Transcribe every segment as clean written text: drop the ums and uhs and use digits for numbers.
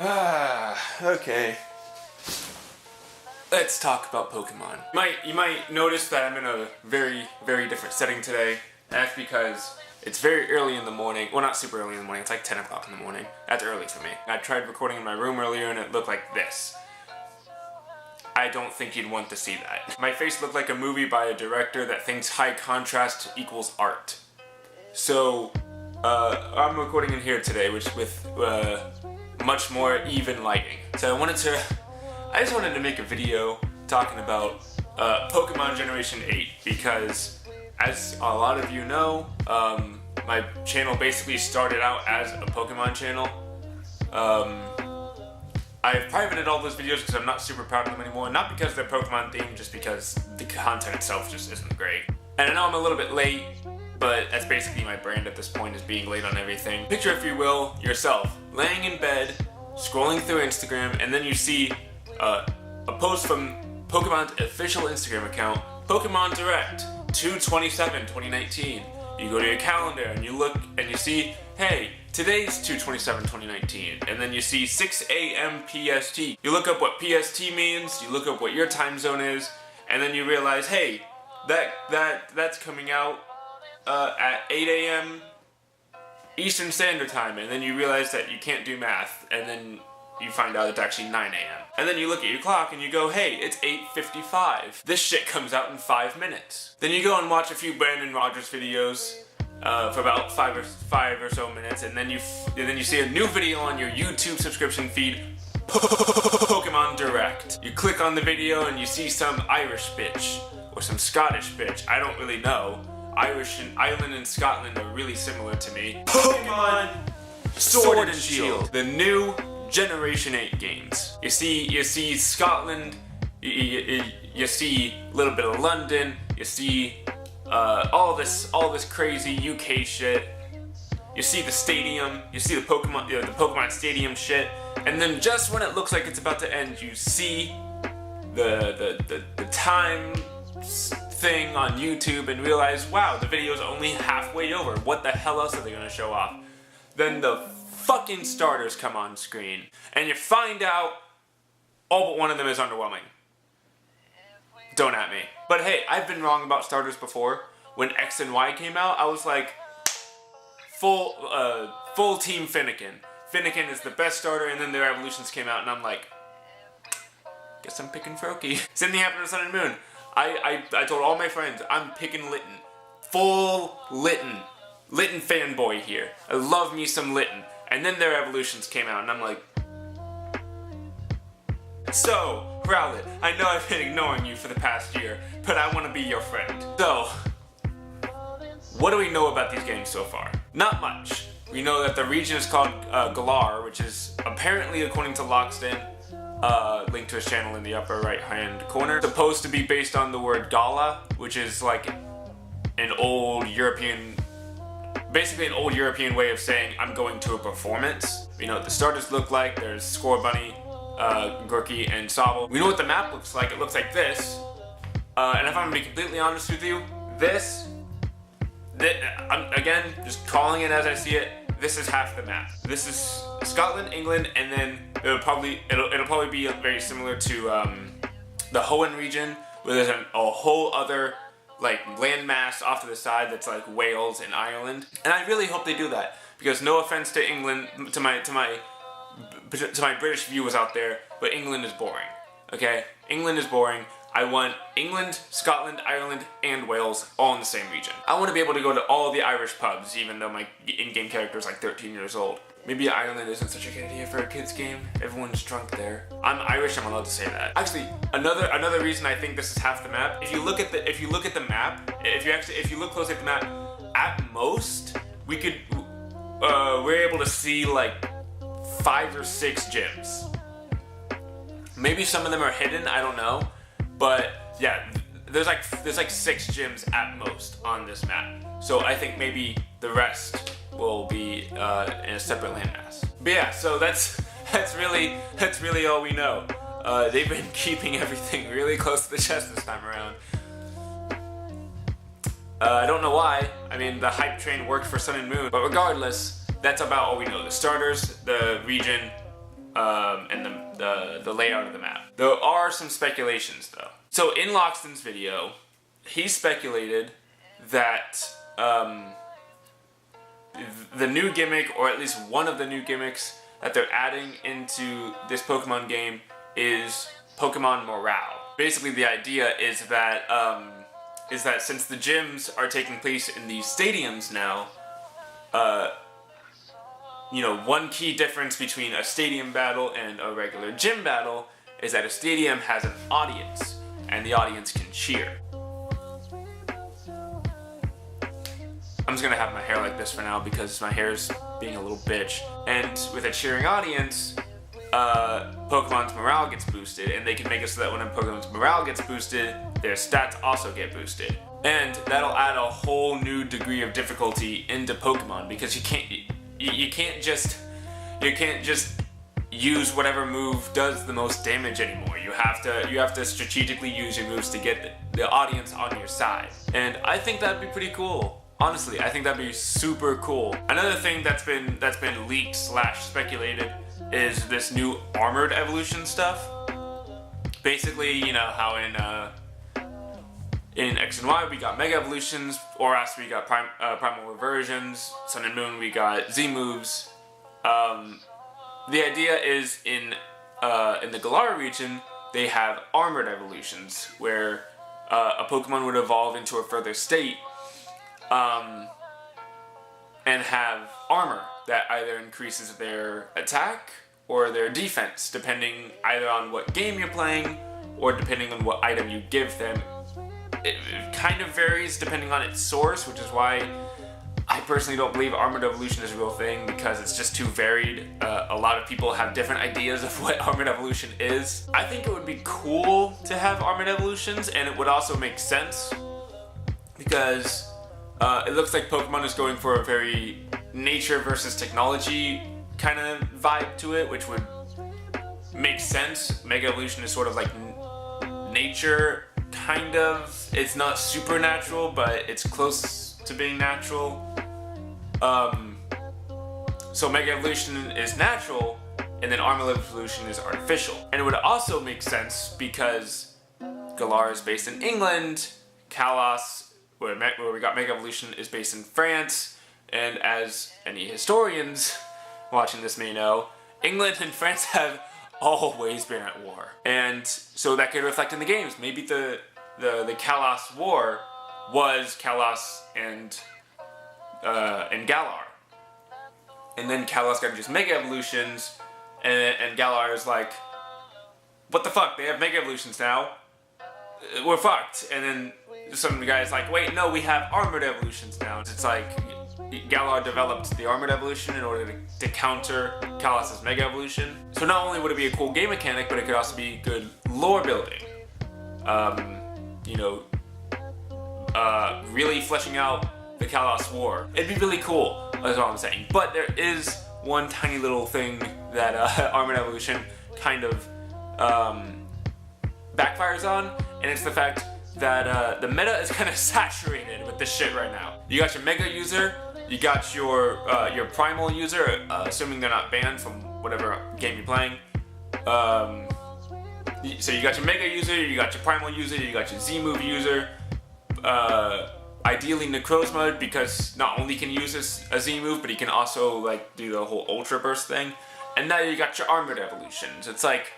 Okay. Let's talk about Pokemon. You might notice that I'm in a very, very different setting today. That's because it's very early in the morning. Well, not super early in the morning. It's like 10 o'clock in the morning. That's early for me. I tried recording in my room earlier and it looked like this. I don't think you'd want to see that. My face looked like a movie by a director that thinks high contrast equals art. So, I'm recording in here today, with much more even lighting. So I just wanted to make a video talking about Pokemon Generation 8 because, as a lot of you know, my channel basically started out as a Pokemon channel. I've privated all those videos because I'm not super proud of them anymore. Not because they're Pokemon themed, just because the content itself just isn't great. And I know I'm a little bit late, but that's basically my brand at this point, is being late on everything. Picture, if you will, yourself laying in bed, scrolling through Instagram, and then you see a post from Pokemon's official Instagram account, Pokemon Direct 2/27/2019. You go to your calendar and you look and you see, hey, today's 2/27/2019, and then you see 6 a.m. PST. You look up what PST means, you look up what your time zone is, and then you realize, hey, that's coming out at 8 a.m. Eastern Standard Time, and then you realize that you can't do math, and then you find out it's actually 9 a.m. And then you look at your clock and you go, hey, it's 8:55. This shit comes out in 5 minutes. Then you go and watch a few Brandon Rogers videos for about five or so minutes, and then you see a new video on your YouTube subscription feed, Pokemon Direct. You click on the video and you see some Irish bitch or some Scottish bitch. I don't really know. Irish and Ireland and Scotland are really similar to me. Pokemon Sword and Shield, the new Generation 8 games. You see Scotland, you see a little bit of London, you see all this crazy UK shit. You see the stadium, you see the Pokemon Stadium shit, and then just when it looks like it's about to end, you see the time thing on YouTube and realize, wow, the video's only halfway over. What the hell else are they gonna show off? Then the fucking starters come on screen, and you find out all but one of them is underwhelming. Don't at me. But hey, I've been wrong about starters before. When X and Y came out, I was like, full team Finnegan. Finnegan is the best starter, and then their evolutions came out, and I'm like, guess I'm picking Froakie. Same thing happened to Sun and Moon. I told all my friends, I'm picking Litten. Full Litten. Litten fanboy here. I love me some Litten. And then their evolutions came out, and I'm like, so, Rowlet, I know I've been ignoring you for the past year, but I want to be your friend. So, what do we know about these games so far? Not much. We know that the region is called Galar, which is apparently, according to Lockstin, link to his channel in the upper right hand corner, supposed to be based on the word Gala, which is like an old European, basically an old European way of saying I'm going to a performance. We know what the starters look like. There's Scorbunny, Grookey, and Sobble. We know what the map looks like. It looks like this. And if I'm gonna be completely honest with you, I'm, again, just calling it as I see it, this is half the map. This is Scotland, England, and then it'll probably be very similar to the Hoenn region, where there's a whole other like landmass off to the side that's like Wales and Ireland. And I really hope they do that, because no offense to England, to my British viewers out there, but England is boring. Okay, England is boring. I want England, Scotland, Ireland, and Wales all in the same region. I want to be able to go to all the Irish pubs, even though my in-game character is like 13 years old. Maybe Ireland isn't such a good idea for a kid's game. Everyone's drunk there. I'm Irish, I'm allowed to say that. Actually, another reason I think this is half the map. If you look at the map, if you look closely at the map, at most we're able to see like 5 or 6 gyms. Maybe some of them are hidden, I don't know. But yeah, there's like 6 gyms at most on this map. So I think maybe the rest will be in a separate landmass. But yeah, so that's really all we know. They've been keeping everything really close to the chest this time around. I don't know why. I mean, the hype train worked for Sun and Moon, but regardless, that's about all we know. The starters, the region, and the layout of the map. There are some speculations though. So in Loxton's video, he speculated that the new gimmick, or at least one of the new gimmicks that they're adding into this Pokemon game, is Pokemon morale. Basically, the idea is that since the gyms are taking place in these stadiums now, you know, one key difference between a stadium battle and a regular gym battle is that a stadium has an audience, and the audience can cheer. I'm just gonna have my hair like this for now because my hair's being a little bitch. And with a cheering audience, Pokemon's morale gets boosted, and they can make it so that when a Pokemon's morale gets boosted, their stats also get boosted. And that'll add a whole new degree of difficulty into Pokemon, because you can't just use whatever move does the most damage anymore. You have to strategically use your moves to get the audience on your side. And I think that'd be pretty cool. Honestly, I think that'd be super cool. Another thing that's been leaked / speculated is this new armored evolution stuff. Basically, you know how in X and Y we got Mega Evolutions, Oras we got Primal Reversions, Sun and Moon we got Z moves. The idea is in the Galar region they have armored evolutions where a Pokemon would evolve into a further state and have armor that either increases their attack or their defense, depending either on what game you're playing or depending on what item you give them. It kind of varies depending on its source, which is why I personally don't believe armored evolution is a real thing, because it's just too varied. A lot of people have different ideas of what armored evolution is. I think it would be cool to have armored evolutions, and it would also make sense because it looks like Pokemon is going for a very nature versus technology kind of vibe to it, which would make sense. Mega Evolution is sort of like nature, kind of. It's not supernatural, but it's close to being natural. So Mega Evolution is natural, and then Armored Evolution is artificial. And it would also make sense because Galar is based in England, Kalos, where we got Mega Evolution, is based in France, and as any historians watching this may know, England and France have always been at war. And so that could reflect in the games. Maybe the Kalos War was Kalos and Galar. And then Kalos got just Mega Evolutions, and Galar is like, what the fuck, they have Mega Evolutions now? We're fucked. And then some guy's like, wait, no, we have Armored Evolutions now. It's like, Galar developed the Armored Evolution in order to counter Kalos' Mega Evolution. So not only would it be a cool game mechanic, but it could also be good lore building. You know, really fleshing out the Kalos War. It'd be really cool, that's all I'm saying. But there is one tiny little thing that Armored Evolution kind of backfires on, and it's the fact that the meta is kind of saturated with this shit right now. You got your Mega user, you got your Primal user, assuming they're not banned from whatever game you're playing. So you got your Mega user, you got your Primal user, you got your Z-Move user. Ideally Necrozma, because not only can you use a Z-Move, but he can also like do the whole Ultra Burst thing. And now you got your Armored Evolutions. It's like,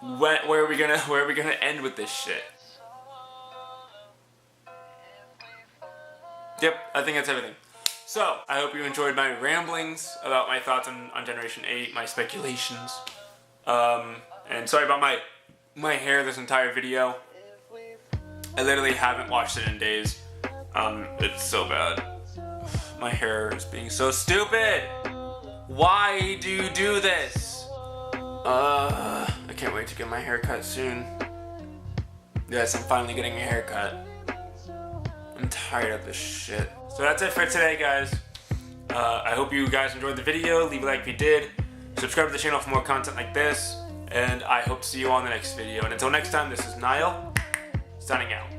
where are we gonna end with this shit? Yep, I think that's everything. So, I hope you enjoyed my ramblings about my thoughts on Generation 8, my speculations. And sorry about my hair this entire video. I literally haven't washed it in days. It's so bad. My hair is being so stupid! Why do you do this? I can't wait to get my hair cut soon. Yes, I'm finally getting a haircut. I'm tired of this shit. So that's it for today, guys. I hope you guys enjoyed the video. Leave a like if you did. Subscribe to the channel for more content like this. And I hope to see you on the next video. And until next time, this is Niall, signing out.